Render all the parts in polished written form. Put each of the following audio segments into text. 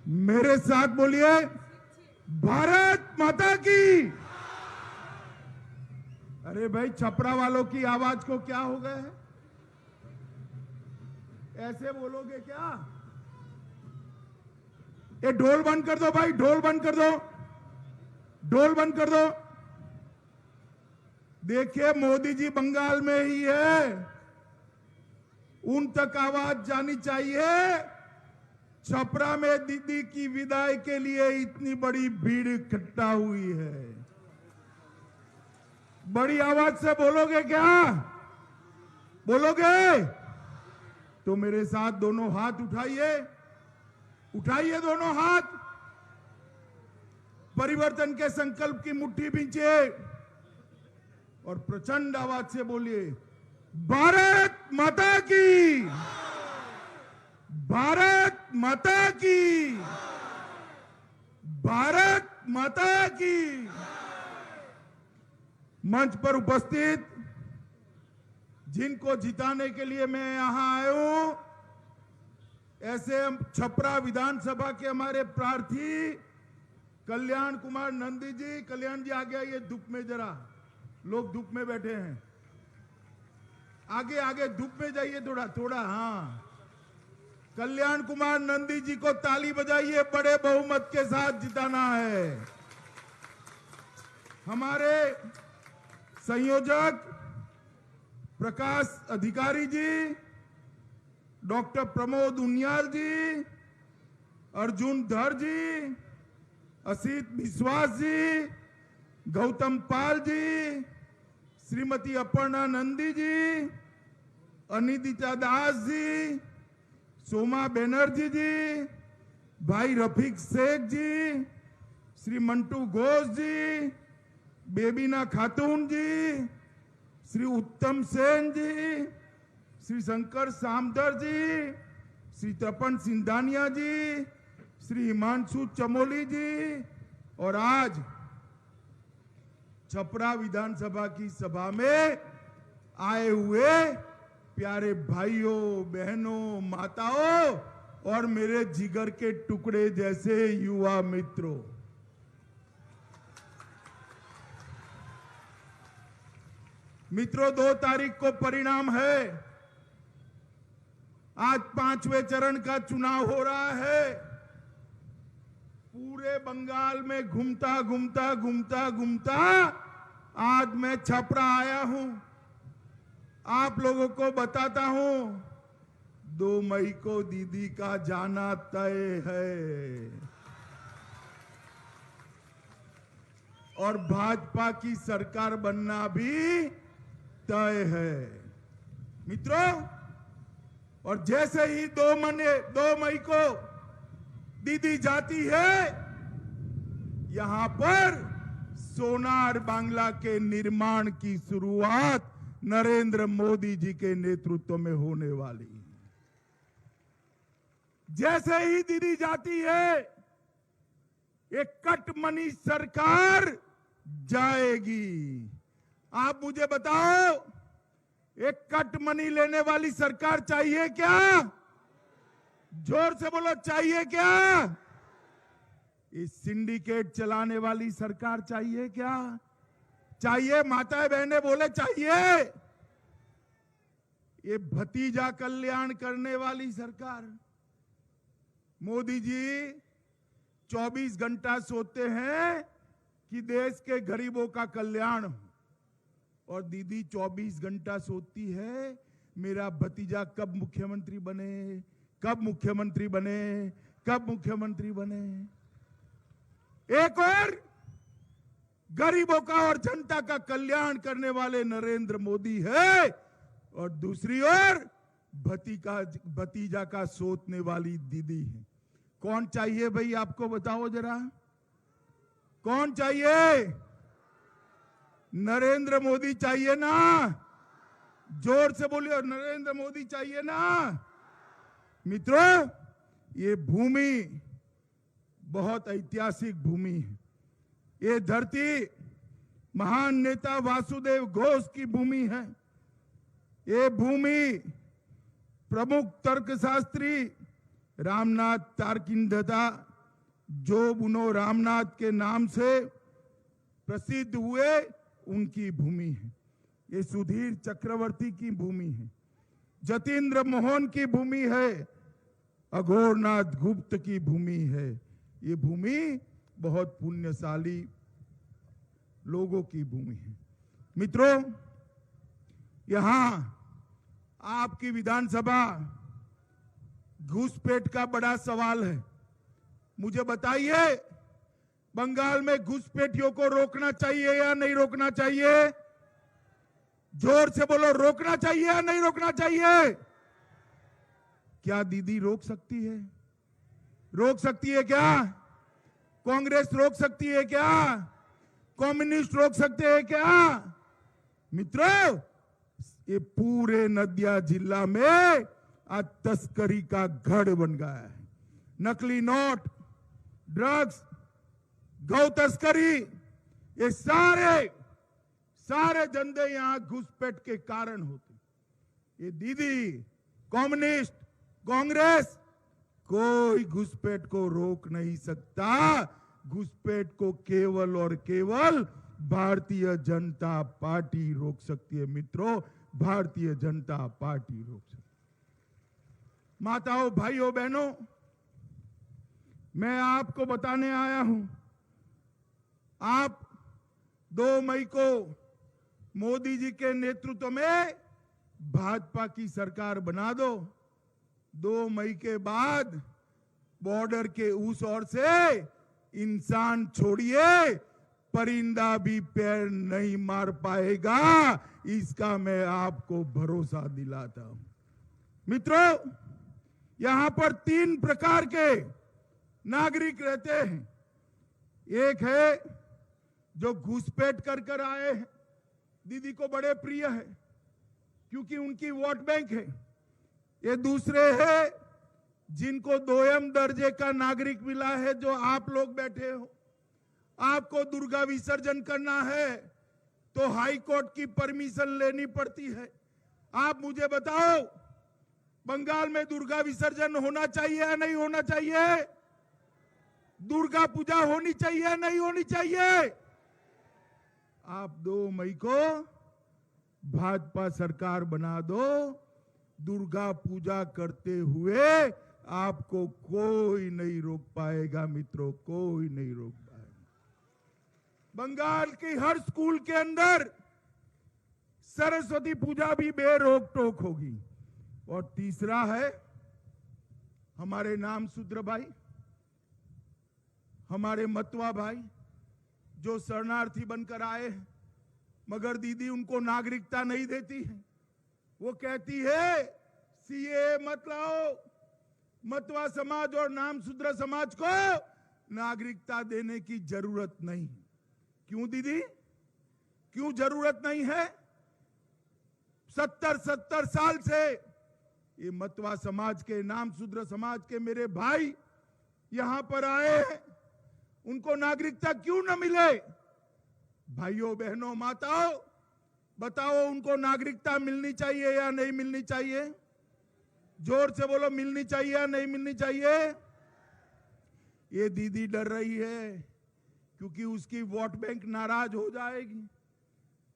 मेरे साथ बोलिए, भारत माता की। अरे भाई, छपरा वालों की आवाज को क्या हो गया है? ऐसे बोलोगे क्या? ये ढोल बंद कर दो भाई, ढोल बंद कर दो, ढोल बंद कर दो। देखिए, मोदी जी बंगाल में ही है, उन तक आवाज जानी चाहिए। छपरा में दीदी की विदाई के लिए इतनी बड़ी भीड़ इकट्ठा हुई है। बड़ी आवाज से बोलोगे क्या? बोलोगे तो मेरे साथ दोनों हाथ उठाइए, उठाइए दोनों हाथ। परिवर्तन के संकल्प की मुट्ठी भींचिए और प्रचंड आवाज से बोलिए, भारत माता की, भारत माता की, भारत माता की। मंच पर उपस्थित जिनको जिताने के लिए मैं यहां आया हूं, ऐसे छपरा विधानसभा के हमारे प्रार्थी कल्याण कुमार नंदी जी। कल्याण जी आगे आइए, धूप में जरा, लोग धूप में बैठे हैं। आगे आगे धूप में जाइए थोड़ा थोड़ा। हाँ, कल्याण कुमार नंदी जी को ताली बजाइए, बड़े बहुमत के साथ जिताना है। हमारे संयोजक प्रकाश अधिकारी जी, डॉक्टर प्रमोद उनियाल जी, अर्जुन धर जी, असित विश्वास जी, गौतम पाल जी, श्रीमती अपर्णा नंदी जी, अनिदिता दास जी, सोमा बनर्जी जी, भाई रफीक शेख जी, श्री मंटू घोष जी, बेबीना खातून जी, श्री उत्तम सेन जी, श्री शंकर सामदर जी, श्री तपन सिंधानिया जी, श्री हिमांशु चमोली जी, और आज छपरा विधानसभा की सभा में आए हुए प्यारे भाइयों, बहनों, माताओं और मेरे जिगर के टुकड़े जैसे युवा मित्रों, मित्रों 2 तारीख को परिणाम है। आज 5वें चरण का चुनाव हो रहा है। पूरे बंगाल में घूमता घूमता घूमता घूमता आज मैं छपरा आया हूं। आप लोगों को बताता हूं, 2 मई को दीदी का जाना तय है और भाजपा की सरकार बनना भी तय है मित्रों। और जैसे ही 2 मई को दीदी जाती है, यहां पर सोनार बांग्ला के निर्माण की शुरुआत नरेंद्र मोदी जी के नेतृत्व में होने वाली है। जैसे ही दीदी जाती है, एक कटमनी सरकार जाएगी। आप मुझे बताओ, एक कट मनी लेने वाली सरकार चाहिए क्या? जोर से बोलो, चाहिए क्या? इस सिंडिकेट चलाने वाली सरकार चाहिए क्या? चाहिए? माताएं बहनें बोले चाहिए। ये भतीजा कल्याण करने वाली सरकार। मोदी जी 24 घंटा सोते हैं कि देश के गरीबों का कल्याण हो, और दीदी 24 घंटा सोती है, मेरा भतीजा कब मुख्यमंत्री बने, कब मुख्यमंत्री बने, कब मुख्यमंत्री बने। एक और गरीबों का और जनता का कल्याण करने वाले नरेंद्र मोदी है, और दूसरी ओर भतीजा का सोचने वाली दीदी है। कौन चाहिए भाई? आपको बताओ जरा, कौन चाहिए? नरेंद्र मोदी चाहिए ना? जोर से बोलिए, नरेंद्र मोदी चाहिए ना? मित्रों, ये भूमि बहुत ऐतिहासिक भूमि है। ये धरती महान नेता वासुदेव घोष की भूमि है। ये भूमि प्रमुख तर्कशास्त्री रामनाथ तारकिंदता जो बुनो रामनाथ के नाम से प्रसिद्ध हुए उनकी भूमि है। ये सुधीर चक्रवर्ती की भूमि है, जतीन्द्र मोहन की भूमि है, अघोरनाथ गुप्त की भूमि है। ये भूमि बहुत पुण्यशाली लोगों की भूमि है। मित्रों, यहां आपकी विधानसभा घुसपैठ का बड़ा सवाल है। मुझे बताइए, बंगाल में घुसपैठियों को रोकना चाहिए या नहीं रोकना चाहिए? जोर से बोलो, रोकना चाहिए या नहीं रोकना चाहिए? क्या दीदी रोक सकती है? रोक सकती है क्या? कांग्रेस रोक सकती है क्या? कम्युनिस्ट रोक सकते हैं क्या? मित्रों, ये पूरे नदिया जिला में आज तस्करी का गढ़ बन गया है। नकली नोट, ड्रग्स, गौ तस्करी, ये सारे धंधे यहां घुसपैठ के कारण होते। ये दीदी, कम्युनिस्ट, कांग्रेस कोई घुसपैठ को रोक नहीं सकता। घुसपैठ को केवल और केवल भारतीय जनता पार्टी रोक सकती है। मित्रों, भारतीय जनता पार्टी रोक सकती है। माताओं, भाइयों, बहनों, मैं आपको बताने आया हूं, आप 2 मई को मोदी जी के नेतृत्व में भाजपा की सरकार बना दो। 2 मई के बाद बॉर्डर के उस ओर से इंसान छोड़िए, परिंदा भी पैर नहीं मार पाएगा, इसका मैं आपको भरोसा दिलाता हूं। मित्रों, यहां पर 3 प्रकार के नागरिक रहते हैं। एक है जो घुसपैठ कर आए हैं, दीदी को बड़े प्रिय है क्योंकि उनकी वोट बैंक है। ये दूसरे हैं जिनको 2म दर्जे का नागरिक मिला है, जो आप लोग बैठे हो। आपको दुर्गा विसर्जन करना है तो हाई कोर्ट की परमिशन लेनी पड़ती है। आप मुझे बताओ, बंगाल में दुर्गा विसर्जन होना चाहिए या नहीं होना चाहिए? दुर्गा पूजा होनी चाहिए या नहीं होनी चाहिए? आप 2 मई को भाजपा सरकार बना दो, दुर्गा पूजा करते हुए आपको कोई नहीं रोक पाएगा। मित्रों, कोई नहीं रोक पाएगा। बंगाल की हर स्कूल के अंदर सरस्वती पूजा भी बेरोक टोक होगी। और तीसरा है हमारे नाम शूद्र भाई, हमारे मतवा भाई, जो शरणार्थी बनकर आए हैं, मगर दीदी उनको नागरिकता नहीं देती है। वो कहती है सीए मत लाओ, मतवा समाज और नाम शूद्र समाज को नागरिकता देने की जरूरत नहीं। क्यों दीदी, क्यों जरूरत नहीं है? 70 साल से ये मतवा समाज के, नाम शूद्र समाज के मेरे भाई यहां पर आए हैं, उनको नागरिकता क्यों न मिले? भाइयों, बहनों, माताओं, बताओ, उनको नागरिकता मिलनी चाहिए या नहीं मिलनी चाहिए? जोर से बोलो, मिलनी चाहिए या नहीं मिलनी चाहिए? ये दीदी डर रही है क्योंकि उसकी वोट बैंक नाराज हो जाएगी,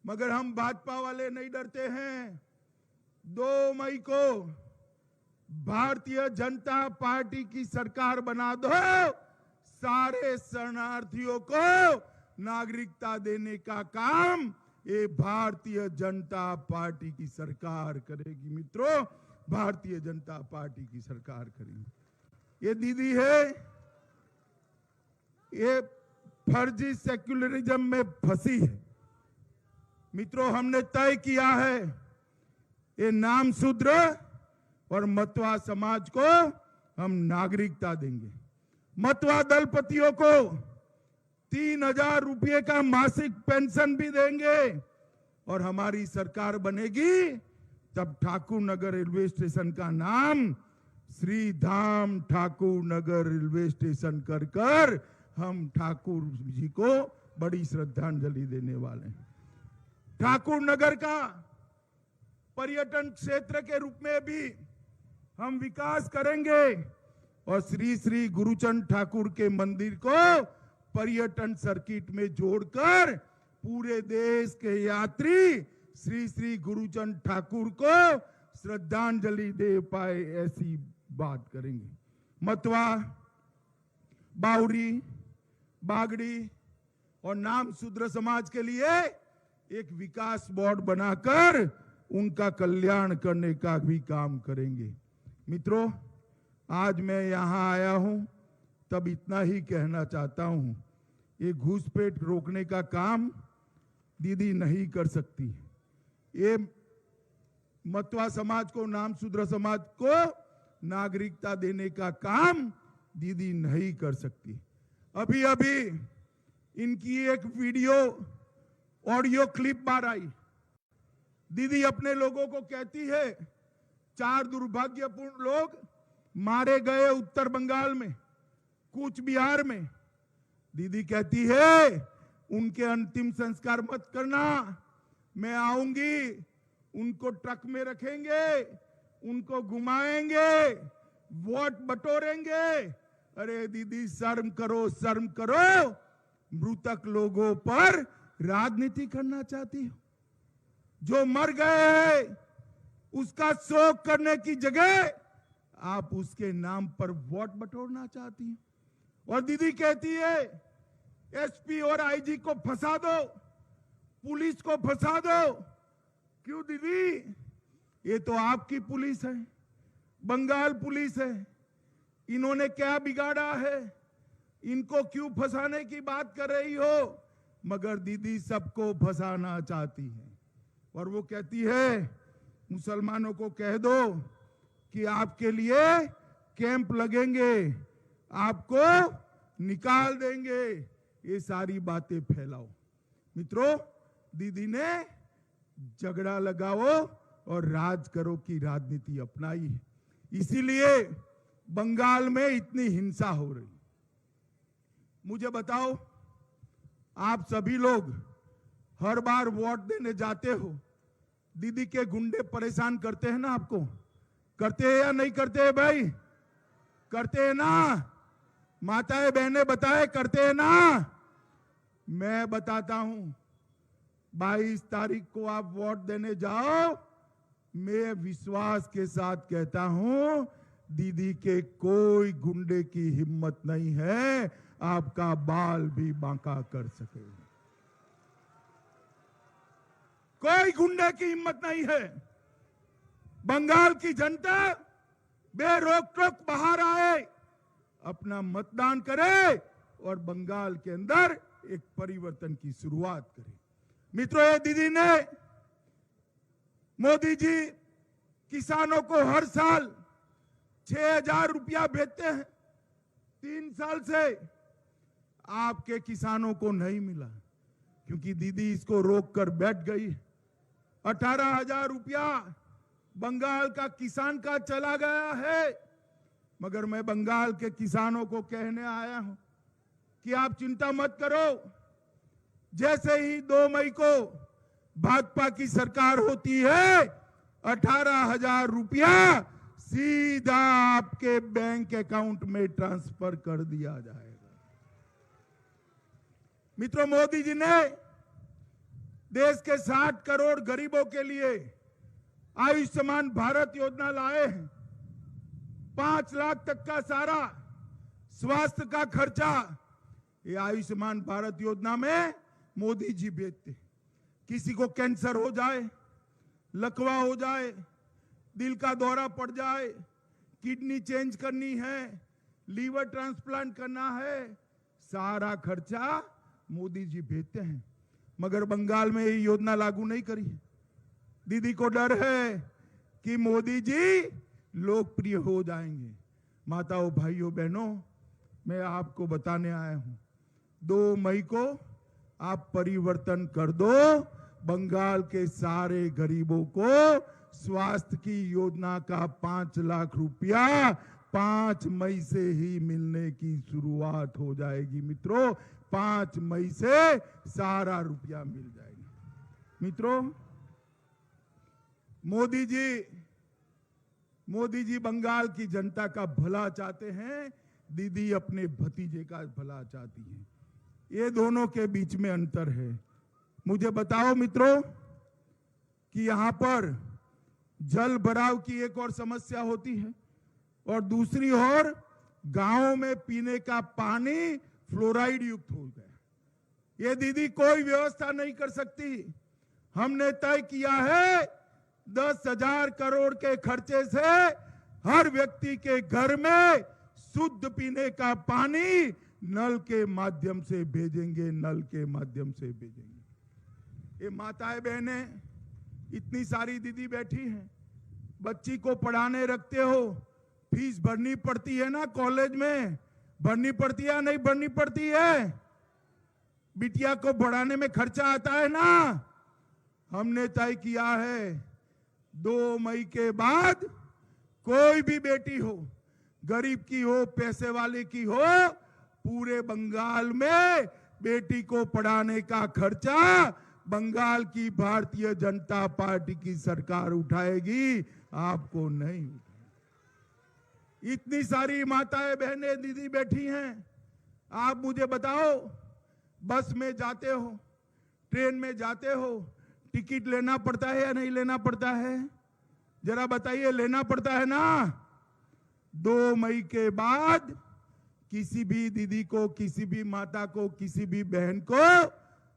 मगर हम भाजपा वाले नहीं डरते हैं। 2 मई को भारतीय जनता पार्टी की सरकार बना दो, सारे शरणार्थियों को नागरिकता देने का काम ये भारतीय जनता पार्टी की सरकार करेगी। मित्रों, भारतीय जनता पार्टी की सरकार करेगी। ये दीदी है, ये फर्जी सेक्युलरिज्म में फंसी है। मित्रों, हमने तय किया है, ये नाम शूद्र और मतवा समाज को हम नागरिकता देंगे। मतवा दलपतियों को 3000 रुपये का मासिक पेंशन भी देंगे। और हमारी सरकार बनेगी तब ठाकुर नगर रेलवे स्टेशन का नाम श्री धाम ठाकुर नगर रेलवे स्टेशन कर हम ठाकुर जी को बड़ी श्रद्धांजलि देने वाले हैं। ठाकुर नगर का पर्यटन क्षेत्र के रूप में भी हम विकास करेंगे और श्री श्री गुरुचंद ठाकुर के मंदिर को पर्यटन सर्किट में जोड़कर पूरे देश के यात्री श्री श्री गुरुचंद ठाकुर को श्रद्धांजलि दे पाए, ऐसी बात करेंगे। मतवा, बावरी, बागड़ी और नाम शूद्र समाज के लिए एक विकास बोर्ड बनाकर उनका कल्याण करने का भी काम करेंगे। मित्रों, आज मैं यहां आया हूं तब इतना ही कहना चाहता हूं, ये घूसपेट रोकने का काम दीदी नहीं कर सकती। ये मतवा समाज को, नाम शूद्र समाज को नागरिकता देने का काम दीदी नहीं कर सकती। अभी अभी इनकी एक वीडियो ऑडियो क्लिप बाहर आई। दीदी अपने लोगों को कहती है 4 दुर्भाग्यपूर्ण लोग मारे गए उत्तर बंगाल में, कूच बिहार में। दीदी कहती है उनके अंतिम संस्कार मत करना, मैं आऊंगी, उनको ट्रक में रखेंगे, उनको घुमाएंगे, वोट बटोरेंगे। अरे दीदी शर्म करो, शर्म करो। मृतक लोगों पर राजनीति करना चाहती हो? जो मर गए हैं उसका शोक करने की जगह आप उसके नाम पर वोट बटोरना चाहती हो। और दीदी कहती है एसपी और आईजी को फंसा दो, पुलिस को फंसा दो। क्यों दीदी? ये तो आपकी पुलिस है, बंगाल पुलिस है। इन्होंने क्या बिगाड़ा है? इनको क्यों फंसाने की बात कर रही हो? मगर दीदी सबको फंसाना चाहती है। और वो कहती है मुसलमानों को कह दो कि आपके लिए कैंप लगेंगे, आपको निकाल देंगे। ये सारी बातें फैलाओ। मित्रों, दीदी ने झगड़ा लगाओ और राज करो की राजनीति अपनाई है। इसीलिए बंगाल में इतनी हिंसा हो रही। मुझे बताओ, आप सभी लोग हर बार वोट देने जाते हो, दीदी के गुंडे परेशान करते हैं ना आपको? करते हैं या नहीं करते हैं भाई? करते हैं ना? माताएं बहनें बताए, करते हैं ना? मैं बताता हूं, 22 तारीख को आप वोट देने जाओ। मैं विश्वास के साथ कहता हूं, दीदी के कोई गुंडे की हिम्मत नहीं है आपका बाल भी बांका कर सके। कोई गुंडे की हिम्मत नहीं है। बंगाल की जनता बेरोक टोक बाहर आए, अपना मतदान करे और बंगाल के अंदर एक परिवर्तन की शुरुआत करे। मित्रों, ये दीदी ने, मोदी जी किसानों को हर साल 6,000 रुपया भेजते हैं। 3 साल से आपके किसानों को नहीं मिला, क्योंकि दीदी इसको रोक कर बैठ गई। 18,000 रुपया बंगाल का किसान का चला गया है। मगर मैं बंगाल के किसानों को कहने आया हूं कि आप चिंता मत करो। जैसे ही 2 मई को भाजपा की सरकार होती है, 18,000 रुपया सीधा आपके बैंक अकाउंट में ट्रांसफर कर दिया जाएगा। मित्रों, मोदी जी ने देश के 60 करोड़ गरीबों के लिए आयुष्मान भारत योजना लाए हैं। 5 लाख तक का सारा स्वास्थ्य का खर्चा ये आयुष्मान भारत योजना में मोदी जी भेजते। किसी को कैंसर हो जाए, लकवा हो जाए, दिल का दौरा पड़ जाए, किडनी चेंज करनी है, लीवर ट्रांसप्लांट करना है, सारा खर्चा मोदी जी भेजते हैं। मगर बंगाल में ये योजना लागू नहीं करी। दीदी को डर है कि मोदी जी लोकप्रिय हो जाएंगे। माताओं, भाइयों, बहनों, मैं आपको बताने आया हूं, 2 मई को आप परिवर्तन कर दो। बंगाल के सारे गरीबों को स्वास्थ्य की योजना का 5 लाख रुपया 5 मई से ही मिलने की शुरुआत हो जाएगी। मित्रों, 5 मई से सारा रुपया मिल जाएगा। मित्रों, मोदी जी मोदी जी बंगाल की जनता का भला चाहते हैं, दीदी अपने भतीजे का भला चाहती है। ये दोनों के बीच में अंतर है। मुझे बताओ मित्रों कि यहां पर जल भराव की एक और समस्या होती है और दूसरी ओर गांवों में पीने का पानी फ्लोराइड युक्त हो गया। ये दीदी कोई व्यवस्था नहीं कर सकती। हमने तय किया है 10,000 करोड़ के खर्चे से हर व्यक्ति के घर में शुद्ध पीने का पानी नल के माध्यम से भेजेंगे, नल के माध्यम से भेजेंगे। ये माताएं बहनें, इतनी सारी दीदी बैठी हैं, बच्ची को पढ़ाने रखते हो, फीस भरनी पड़ती है ना, कॉलेज में भरनी पड़ती है या नहीं भरनी पड़ती है? बिटिया को पढ़ाने में खर्चा आता है ना। हमने तय किया है 2 मई के बाद कोई भी बेटी हो, गरीब की हो, पैसे वाले की हो, पूरे बंगाल में बेटी को पढ़ाने का खर्चा बंगाल की भारतीय जनता पार्टी की सरकार उठाएगी, आपको नहीं उठाएगी। इतनी सारी माताएं बहनें दीदी बैठी हैं। आप मुझे बताओ, बस में जाते हो, ट्रेन में जाते हो, टिकट लेना पड़ता है या नहीं लेना पड़ता है? जरा बताइए, लेना पड़ता है ना। 2 मई के बाद किसी भी दीदी को, किसी भी माता को, किसी भी बहन को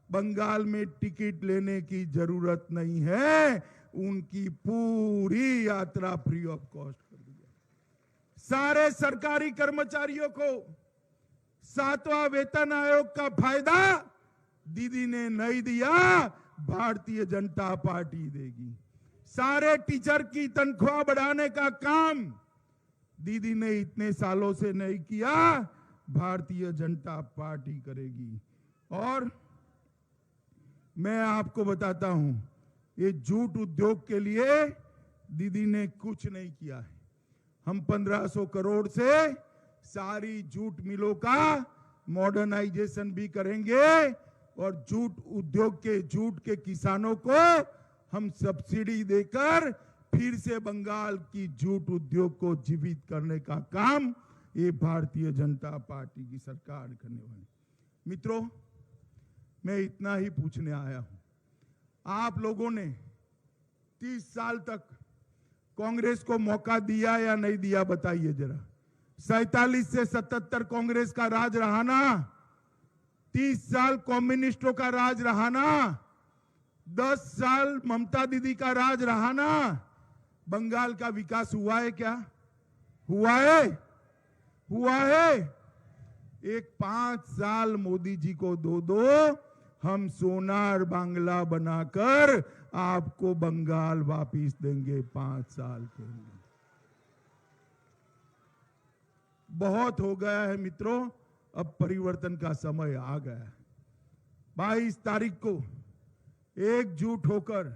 बंगाल में टिकट लेने की जरूरत नहीं है। उनकी पूरी यात्रा फ्री ऑफ कॉस्ट कर दी जाए। सारे सरकारी कर्मचारियों को 7वां वेतन आयोग का फायदा दीदी ने नहीं दिया, भारतीय जनता पार्टी देगी। सारे टीचर की तनख्वाह बढ़ाने का काम दीदी ने इतने सालों से नहीं किया, भारतीय जनता पार्टी करेगी। और मैं आपको बताता हूं, ये जूट उद्योग के लिए दीदी ने कुछ नहीं किया है। हम 1500 करोड़ से सारी जूट मिलों का मॉडर्नाइजेशन भी करेंगे और जूट उद्योग के, जूट के किसानों को हम सब्सिडी देकर फिर से बंगाल की जूट उद्योग को जीवित करने का काम ये भारतीय जनता पार्टी की सरकार करने वाली। मित्रों, मैं इतना ही पूछने आया हूं, आप लोगों ने 30 साल तक कांग्रेस को मौका दिया या नहीं दिया, बताइए जरा। 47 से 77 कांग्रेस का राज रहा ना, 30 साल कम्युनिस्टों का राज रहा ना, 10 साल ममता दीदी का राज रहा ना। बंगाल का विकास हुआ है क्या? हुआ है? हुआ है? एक 5 साल मोदी जी को दो, हम सोनार बांग्ला बनाकर आपको बंगाल वापिस देंगे 5 साल के लिए। बहुत हो गया है मित्रों, अब परिवर्तन का समय आ गया है। 22 तारीख को एकजुट होकर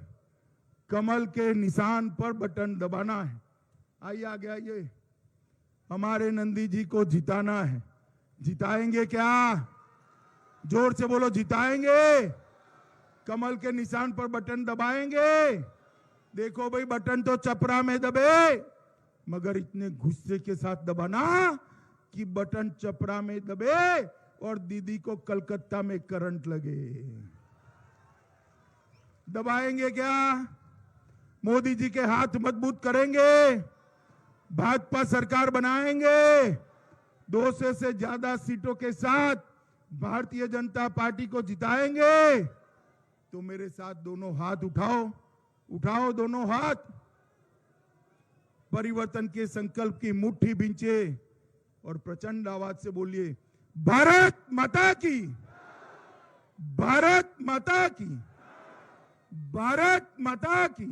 कमल के निशान पर बटन दबाना है। आइए आगे आइए, हमारे नंदी जी को जिताना है। जिताएंगे क्या? जोर से बोलो, जिताएंगे। कमल के निशान पर बटन दबाएंगे। देखो भाई, बटन तो चपरा में दबे, मगर इतने गुस्से के साथ दबाना कि बटन चपरा में दबे और दीदी को कलकत्ता में करंट लगे। दबाएंगे क्या? मोदी जी के हाथ मजबूत करेंगे, भाजपा सरकार बनाएंगे, 200 से ज्यादा सीटों के साथ भारतीय जनता पार्टी को जिताएंगे। तो मेरे साथ दोनों हाथ उठाओ, उठाओ दोनों हाथ, परिवर्तन के संकल्प की मुट्ठी बिंचे और प्रचंड आवाज से बोलिए, भारत माता की, भारत माता की, भारत माता की,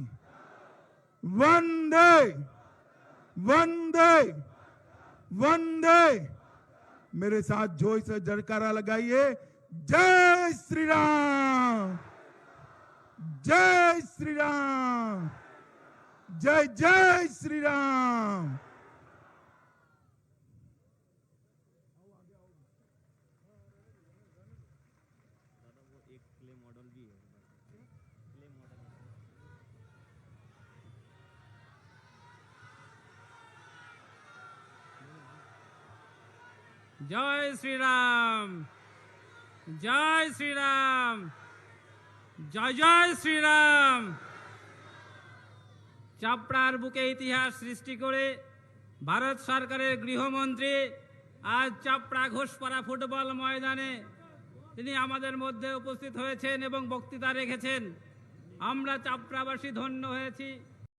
वंदे वंदे वंदे। मेरे साथ जोर से जयकारा लगाइए, जय श्री राम, जय श्री राम, जय जय श्री राम। জয় শ্রীরাম, জয় শ্রীরাম, জয় জয় শ্রীরাম। চাপড়ার বুকে ইতিহাস সৃষ্টি করে ভারত সরকারের গৃহমন্ত্রী আজ চাপড়া ঘোষপাড়া ফুটবল ময়দানে তিনি আমাদের মধ্যে উপস্থিত হয়েছেন এবং বক্তৃতা রেখেছেন। আমরা চাপড়াবাসী ধন্য হয়েছি।